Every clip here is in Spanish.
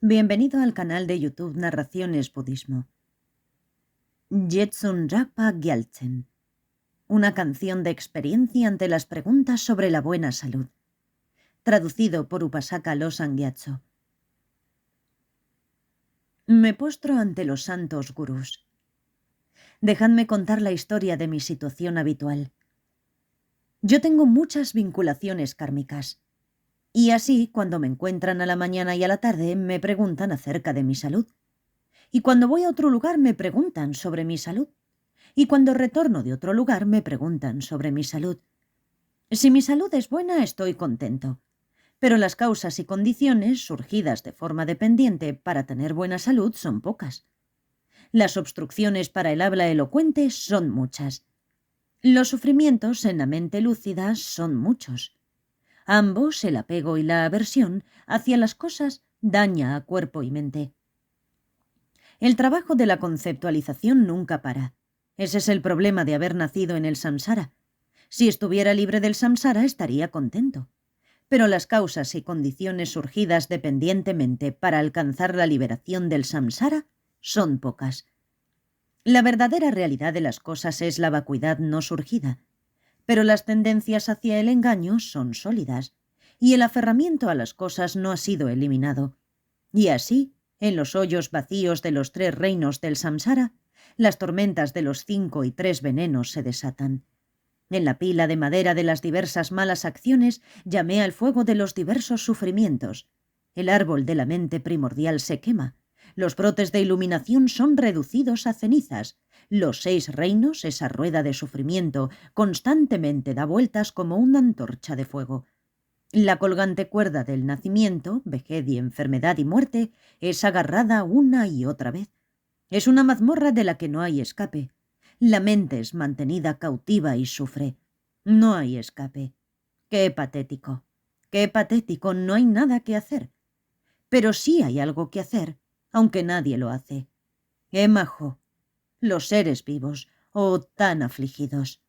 Bienvenido al canal de YouTube Narraciones Budismo. Jetsun Rakpa Gyaltsen. Una canción de experiencia ante las preguntas sobre la buena salud. Traducido por Upasaka Losang Gyatso. Me postro ante los santos gurús. Dejadme contar la historia de mi situación habitual. Yo tengo muchas vinculaciones kármicas. Y así, cuando me encuentran a la mañana y a la tarde, me preguntan acerca de mi salud. Y cuando voy a otro lugar me preguntan sobre mi salud. Y cuando retorno de otro lugar me preguntan sobre mi salud. Si mi salud es buena, estoy contento. Pero las causas y condiciones surgidas de forma dependiente para tener buena salud son pocas. Las obstrucciones para el habla elocuente son muchas. Los sufrimientos en la mente lúcida son muchos. Ambos, el apego y la aversión hacia las cosas, daña a cuerpo y mente. El trabajo de la conceptualización nunca para. Ese es el problema de haber nacido en el samsara. Si estuviera libre del samsara estaría contento. Pero las causas y condiciones surgidas dependientemente para alcanzar la liberación del samsara son pocas. La verdadera realidad de las cosas es la vacuidad no surgida, pero las tendencias hacia el engaño son sólidas, y el aferramiento a las cosas no ha sido eliminado. Y así, en los hoyos vacíos de los 3 reinos del samsara, las tormentas de los 5 y 3 venenos se desatan. En la pila de madera de las diversas malas acciones llamé al fuego de los diversos sufrimientos. El árbol de la mente primordial se quema. Los brotes de iluminación son reducidos a cenizas. Los 6 reinos, esa rueda de sufrimiento, constantemente da vueltas como una antorcha de fuego. La colgante cuerda del nacimiento, vejez y enfermedad y muerte es agarrada una y otra vez. Es una mazmorra de la que no hay escape. La mente es mantenida cautiva y sufre. No hay escape. ¡Qué patético! ¡Qué patético! No hay nada que hacer. Pero sí hay algo que hacer, aunque nadie lo hace. Majo, los seres vivos, oh tan afligidos.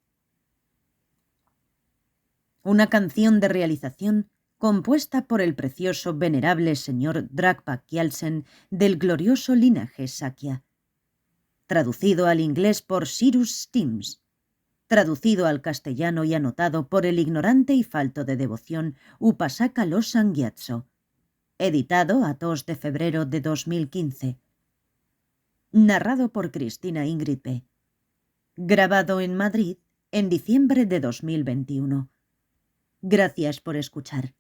Una canción de realización compuesta por el precioso venerable señor Drakpa Gyaltsen del glorioso linaje Sakya. Traducido al inglés por Cyrus Stims. Traducido al castellano y anotado por el ignorante y falto de devoción Upasaka Losang Gyatso. Editado a 2 de febrero de 2015. Narrado por Cristina Ingrid P. Grabado en Madrid en diciembre de 2021. Gracias por escuchar.